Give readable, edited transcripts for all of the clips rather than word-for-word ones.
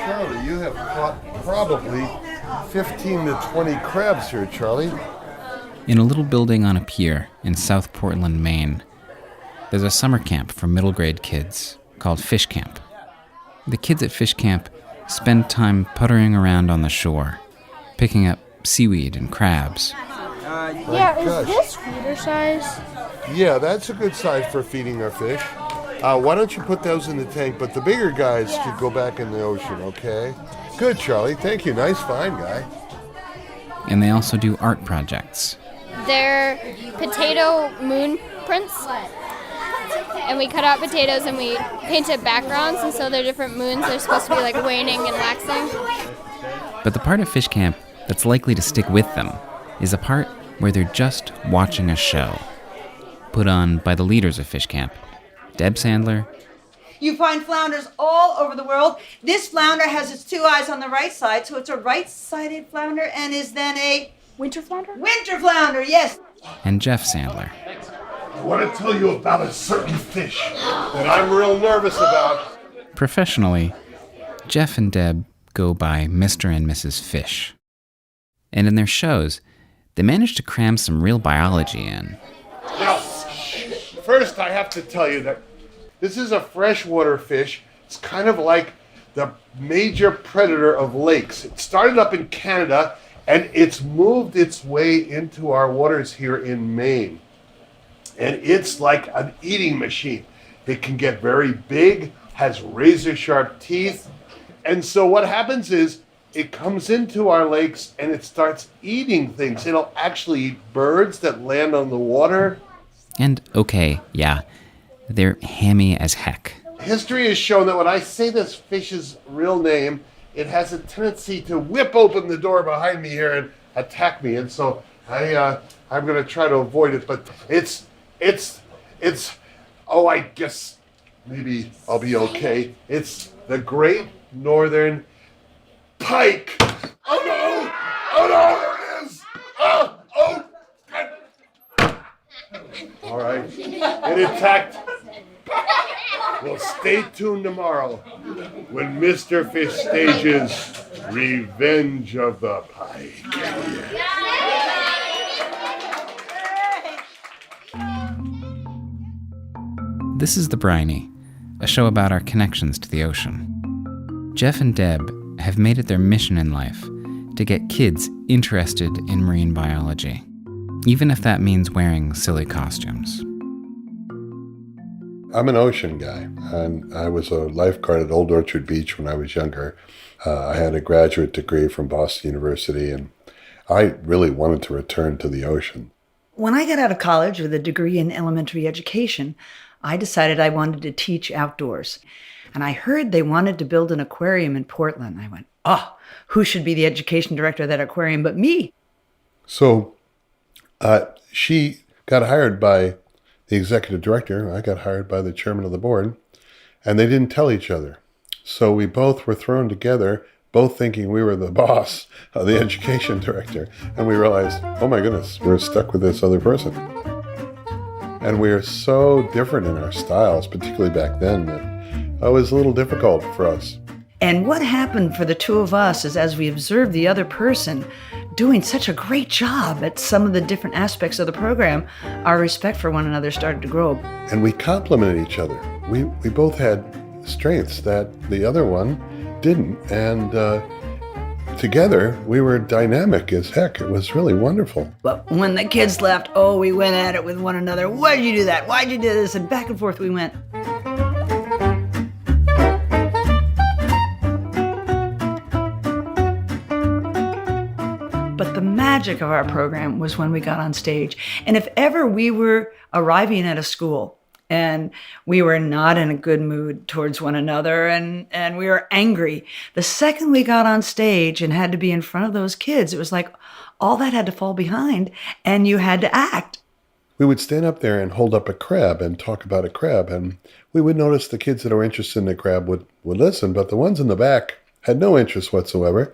Charlie, you have caught probably 15 to 20 crabs here, Charlie. In a little building on a pier in South Portland, Maine, there's a summer camp for middle grade kids called Fish Camp. The kids at Fish Camp spend time puttering around on the shore, picking up seaweed and crabs. Is this feeder size? Yeah, that's a good size for feeding our fish. Why don't you put those in the tank, but the bigger guys could go back in the ocean, okay? Good, Charlie. Thank you. Nice find, guy. And they also do art projects. They're potato moon prints. And we cut out potatoes and we painted backgrounds, and so they're different moons. They're supposed to be like waning and waxing. But the part of Fish Camp that's likely to stick with them is a part where they're just watching a show put on by the leaders of Fish Camp, Deb Sandler. You find flounders all over the world. This flounder has its two eyes on the right side, so it's a right-sided flounder and is then a... Winter flounder? Winter flounder, yes. And Jeff Sandler. I want to tell you about a certain fish that I'm real nervous about. Professionally, Jeff and Deb go by Mr. and Mrs. Fish. And in their shows, they manage to cram some real biology in. Now, first I have to tell you that this is a freshwater fish. It's kind of like the major predator of lakes. It started up in Canada, and it's moved its way into our waters here in Maine. And it's like an eating machine. It can get very big, has razor-sharp teeth. And so what happens is it comes into our lakes and it starts eating things. It'll actually eat birds that land on the water. And okay, yeah, they're hammy as heck. History has shown that when I say this fish's real name, it has a tendency to whip open the door behind me here and attack me. And so I'm going to try to avoid it. But I guess maybe I'll be okay. It's the Great Northern Pike. Oh no! Oh no! There it is! Oh! God. All right. It attacked. Well, stay tuned tomorrow when Mr. Fish stages Revenge of the Pike. This is The Briny, a show about our connections to the ocean. Jeff and Deb have made it their mission in life to get kids interested in marine biology, even if that means wearing silly costumes. I'm an ocean guy, and I was a lifeguard at Old Orchard Beach when I was younger. I had a graduate degree from Boston University, and I really wanted to return to the ocean. When I got out of college with a degree in elementary education, I decided I wanted to teach outdoors. And I heard they wanted to build an aquarium in Portland. I went, who should be the education director of that aquarium but me? So she got hired by the executive director. I got hired by the chairman of the board, and they didn't tell each other. So we both were thrown together, both thinking we were the boss of the education director. And we realized, oh my goodness, we're stuck with this other person. And we are so different in our styles, particularly back then, that it was a little difficult for us. And what happened for the two of us is as we observed the other person doing such a great job at some of the different aspects of the program, our respect for one another started to grow. And we complemented each other. We both had strengths that the other one didn't. And together, we were dynamic as heck. It was really wonderful. But when the kids left, we went at it with one another. Why'd you do that? Why'd you do this? And back and forth we went. But the magic of our program was when we got on stage. And if ever we were arriving at a school and we were not in a good mood towards one another and we were angry, the second we got on stage and had to be in front of those kids, it was like all that had to fall behind and you had to act. We would stand up there and hold up a crab and talk about a crab. And we would notice the kids that were interested in the crab would listen, but the ones in the back had no interest whatsoever.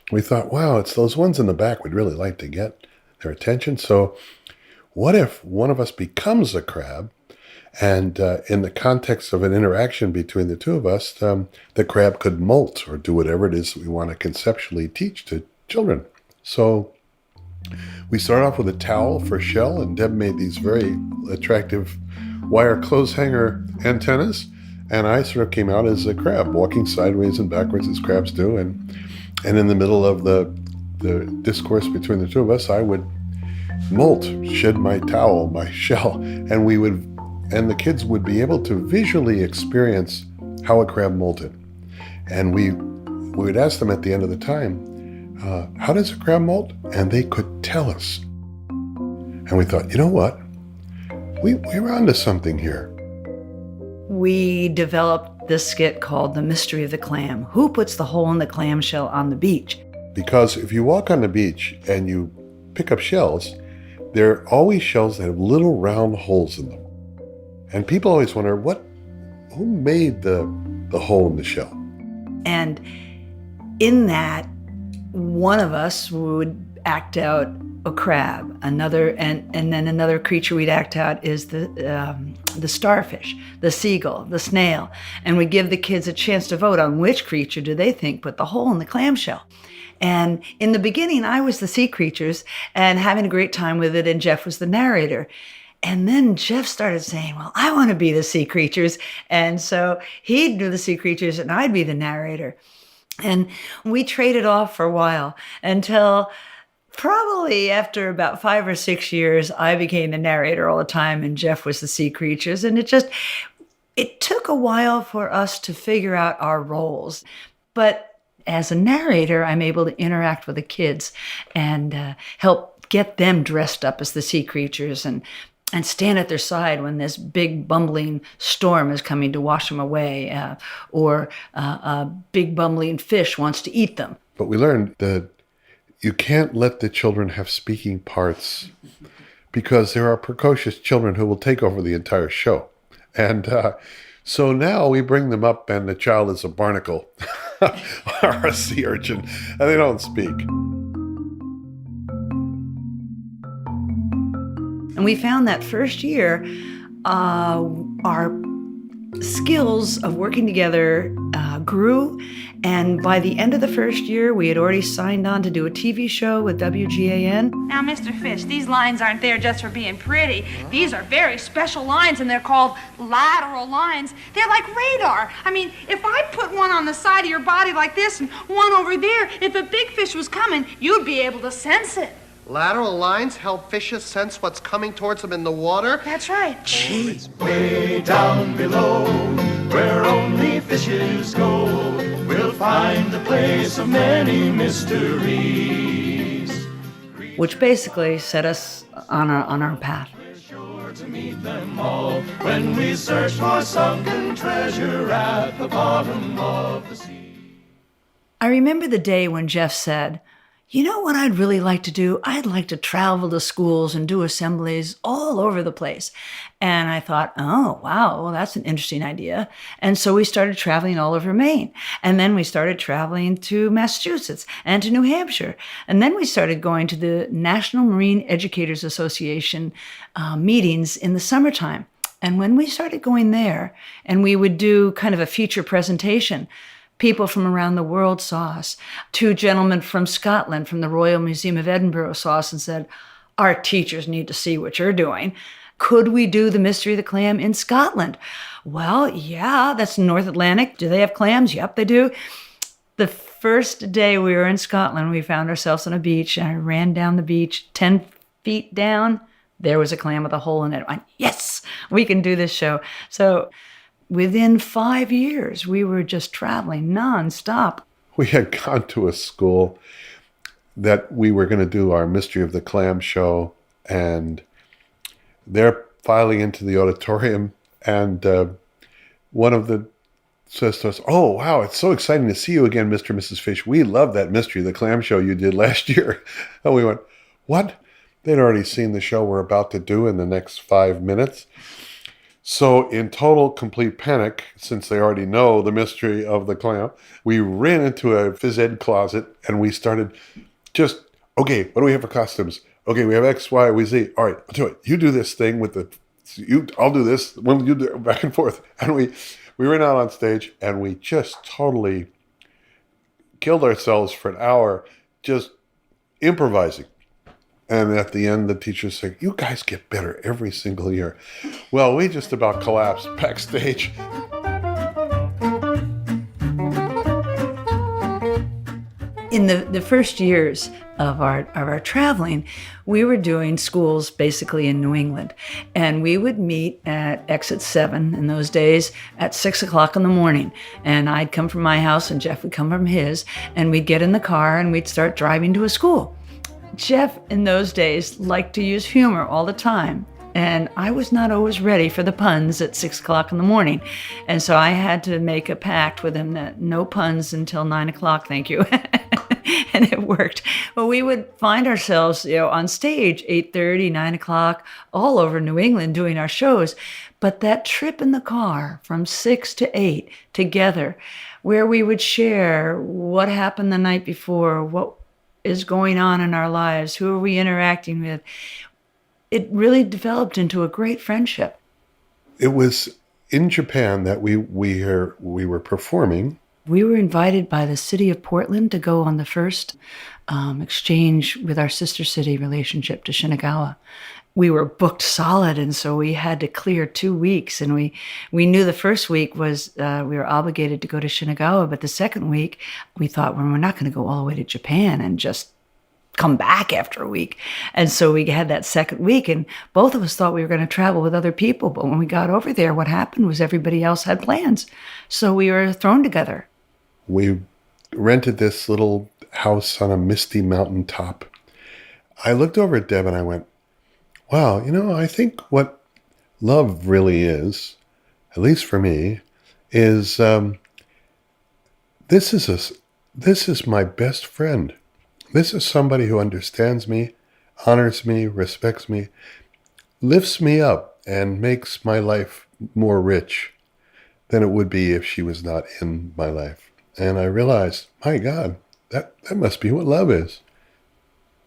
We thought, wow, it's those ones in the back we'd really like to get their attention. So what if one of us becomes a crab And in the context of an interaction between the two of us, the crab could molt or do whatever it is that we want to conceptually teach to children. So we started off with a towel for a shell, and Deb made these very attractive wire clothes hanger antennas. And I sort of came out as a crab, walking sideways and backwards as crabs do. And in the middle of the discourse between the two of us, I would molt, shed my towel, my shell, and the kids would be able to visually experience how a crab molted. And we would ask them at the end of the time, how does a crab molt? And they could tell us. And we thought, you know what? We're onto something here. We developed this skit called The Mystery of the Clam. Who puts the hole in the clamshell on the beach? Because if you walk on the beach and you pick up shells, they're always shells that have little round holes in them. And people always wonder, who made the hole in the shell? And in that, one of us would act out a crab, and then another creature we'd act out is the starfish, the seagull, the snail, and we give the kids a chance to vote on which creature do they think put the hole in the clamshell. And in the beginning, I was the sea creatures and having a great time with it, and Jeff was the narrator. And then Jeff started saying, well, I want to be the sea creatures. And so he'd do the sea creatures and I'd be the narrator. And we traded off for a while until probably after about 5 or 6 years, I became the narrator all the time and Jeff was the sea creatures. And it took a while for us to figure out our roles. But as a narrator, I'm able to interact with the kids and help get them dressed up as the sea creatures and stand at their side when this big bumbling storm is coming to wash them away, or a big bumbling fish wants to eat them. But we learned that you can't let the children have speaking parts because there are precocious children who will take over the entire show. And so now we bring them up and the child is a barnacle or a sea urchin, and they don't speak. And we found that first year, our skills of working together grew. And by the end of the first year, we had already signed on to do a TV show with WGAN. Now, Mr. Fish, these lines aren't there just for being pretty. These are very special lines, and they're called lateral lines. They're like radar. I mean, if I put one on the side of your body like this and one over there, if a big fish was coming, you'd be able to sense it. Lateral lines help fishes sense what's coming towards them in the water. That's right. Gee. It's way down below, where only fishes go. We'll find the place of many mysteries, which basically set us on our path. we're sure to meet them all when we search for sunken treasure at the bottom of the sea. I remember the day when Jeff said, you know what I'd really like to do? I'd like to travel to schools and do assemblies all over the place. And I thought, oh, wow, well, that's an interesting idea. And so we started traveling all over Maine. And then we started traveling to Massachusetts and to New Hampshire. And then we started going to the National Marine Educators Association meetings in the summertime. And when we started going there, and we would do kind of a feature presentation, people from around the world saw us. 2 gentlemen from Scotland, from the Royal Museum of Edinburgh, saw us and said, our teachers need to see what you're doing. Could we do The Mystery of the Clam in Scotland? Well, yeah, that's North Atlantic. Do they have clams? Yep, they do. The first day we were in Scotland, we found ourselves on a beach, and I ran down the beach 10 feet down. There was a clam with a hole in it. I went, yes, we can do this show. So within 5 years, we were just traveling nonstop. We had gone to a school that we were going to do our Mystery of the Clam show, and they're filing into the auditorium, and one of the says to us, oh, wow, it's so exciting to see you again, Mr. and Mrs. Fish. We love that Mystery of the Clam show you did last year. And we went, what? They'd already seen the show we're about to do in the next 5 minutes. So in total, complete panic, since they already know the Mystery of the Clam, we ran into a phys ed closet and we started just, okay, what do we have for costumes? Okay, we have X, Y, we Z. All right, I'll do it. You do this thing with the I'll do this. When you do it, back and forth. And we went out on stage and we just totally killed ourselves for an hour just improvising. And at the end, the teacher said, "You guys get better every single year." Well, we just about collapsed backstage. In the first years of our traveling, we were doing schools basically in New England. And we would meet at exit 7 in those days at 6 o'clock in the morning. And I'd come from my house and Jeff would come from his. And we'd get in the car and we'd start driving to a school. Jeff, in those days, liked to use humor all the time. And I was not always ready for the puns at 6 o'clock in the morning. And so I had to make a pact with him that no puns until 9 o'clock, thank you. And it worked. Well, we would find ourselves, on stage 8:30, 9 o'clock, all over New England doing our shows. But that trip in the car from 6 to 8 together, where we would share what happened the night before, what is going on in our lives, who are we interacting with, it really developed into a great friendship. It was in Japan that we were performing. We were invited by the city of Portland to go on the first exchange with our sister city relationship to Shinagawa. We were booked solid, and so we had to clear 2 weeks. And we knew the first week was we were obligated to go to Shinagawa, but the second week we thought, well, we're not going to go all the way to Japan and just come back after a week. And so we had that second week, and both of us thought we were going to travel with other people. But when we got over there, what happened was everybody else had plans. So we were thrown together. We rented this little house on a misty mountain top. I looked over at Deb and I went, wow, I think what love really is, at least for me, is this is my best friend. This is somebody who understands me, honors me, respects me, lifts me up, and makes my life more rich than it would be if she was not in my life. And I realized, my God, that must be what love is.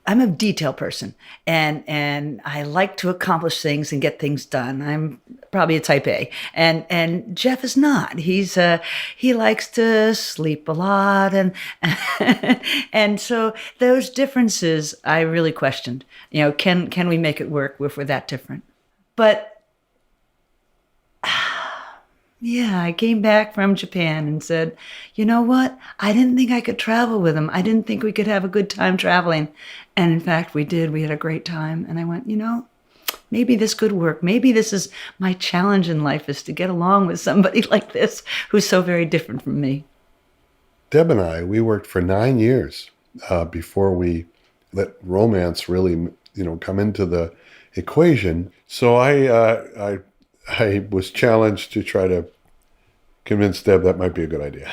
I'm a detail person, and I like to accomplish things and get things done. I'm probably a type A, and Jeff is not. He likes to sleep a lot, and and so those differences I really questioned. Can we make it work if we're that different? But yeah, I came back from Japan and said, you know what? I didn't think I could travel with him. I didn't think we could have a good time traveling. And in fact, we did. We had a great time. And I went, maybe this could work. Maybe this is my challenge in life, is to get along with somebody like this who's so very different from me. Deb and I, we worked for 9 years before we let romance really, come into the equation. So I was challenged to try to convince Deb that might be a good idea.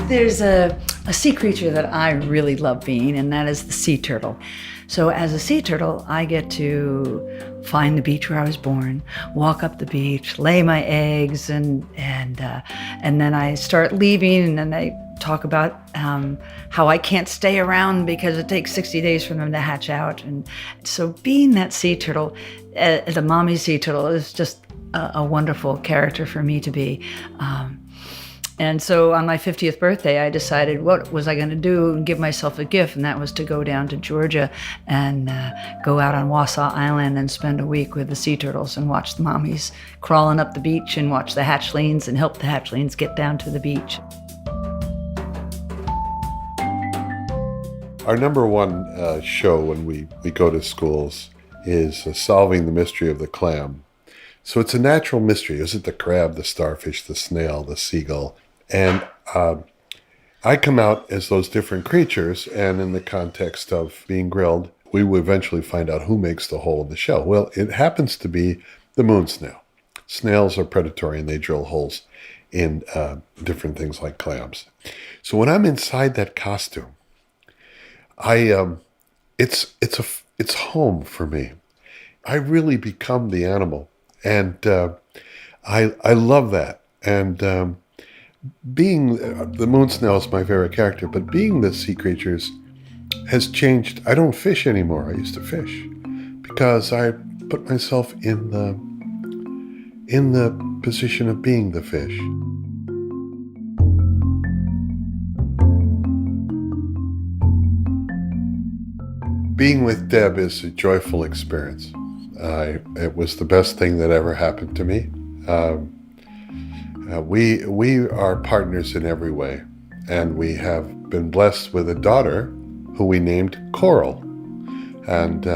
There's a sea creature that I really love being, and that is the sea turtle. So as a sea turtle, I get to find the beach where I was born, walk up the beach, lay my eggs, and then I start leaving, and then I talk about how I can't stay around because it takes 60 days for them to hatch out. And so being that sea turtle, the mommy sea turtle, is just a wonderful character for me to be. And so on my 50th birthday, I decided what was I going to do and give myself a gift, and that was to go down to Georgia and go out on Wausau Island and spend a week with the sea turtles and watch the mommies crawling up the beach and watch the hatchlings and help the hatchlings get down to the beach. Our number one show when we go to schools is Solving the Mystery of the Clam. So it's a natural mystery. Is it the crab, the starfish, the snail, the seagull? And I come out as those different creatures, and in the context of being grilled, we will eventually find out who makes the hole in the shell. Well, it happens to be the moon snail. Snails are predatory, and they drill holes in different things like clams. So when I'm inside that costume, it's home for me. I really become the animal. And I love that. And being the moon snail is my favorite character, but being the sea creatures has changed. I don't fish anymore. I used to fish because I put myself in the position of being the fish. Being with Deb is a joyful experience. It was the best thing that ever happened to me. We are partners in every way, and we have been blessed with a daughter who we named Coral. And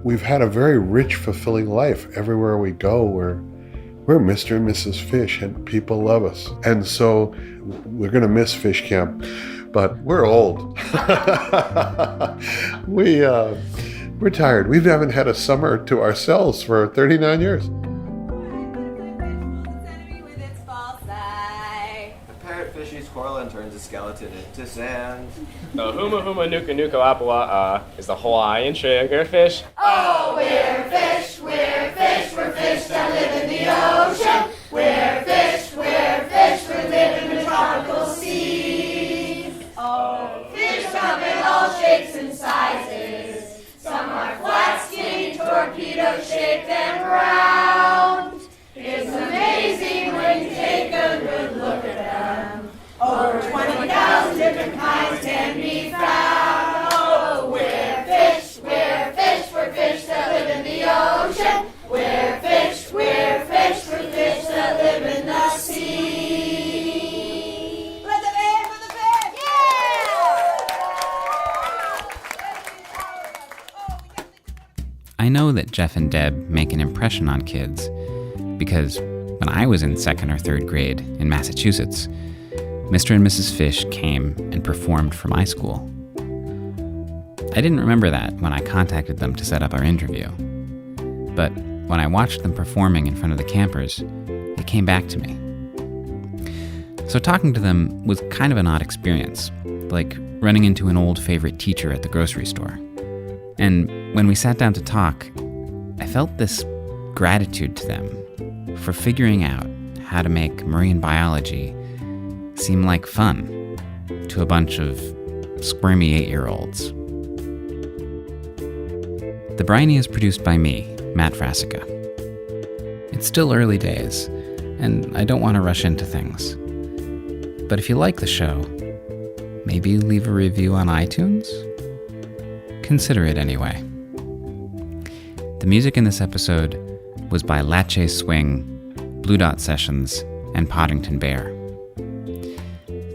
we've had a very rich, fulfilling life. Everywhere we go, we're Mr. and Mrs. Fish, and people love us. And so we're going to miss Fish Camp, but we're old. We're tired. We haven't had a summer to ourselves for 39 years. Fishies coral and turns a skeleton into sand. The huma huma nuka nuka apua is the Hawaiian sugarfish. Oh, we're fish that live in the ocean. We're fish, we live in the tropical seas. Oh, fish come in all shapes and sizes. Some are flat, skinny, torpedo-shaped and round. It's amazing when you take a good look at them. Over 20,000 different kinds can be found. Oh, we're fish that live in the ocean. We're fish that live in the sea. Let the fish, I know that Jeff and Deb make an impression on kids because when I was in 2nd or 3rd grade in Massachusetts, Mr. and Mrs. Fish came and performed for my school. I didn't remember that when I contacted them to set up our interview. But when I watched them performing in front of the campers, it came back to me. So talking to them was kind of an odd experience, like running into an old favorite teacher at the grocery store. And when we sat down to talk, I felt this gratitude to them for figuring out how to make marine biology seem like fun to a bunch of squirmy 8-year-olds. The Briny is produced by me, Matt Frasica. It's still early days, and I don't want to rush into things. But if you like the show, maybe leave a review on iTunes? Consider it anyway. The music in this episode was by Lache Swing, Blue Dot Sessions, and Poddington Bear.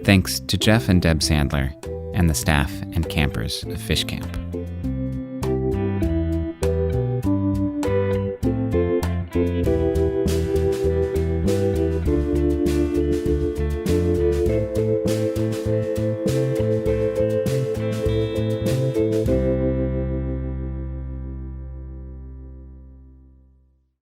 Thanks to Jeff and Deb Sandler and the staff and campers of Fish Camp.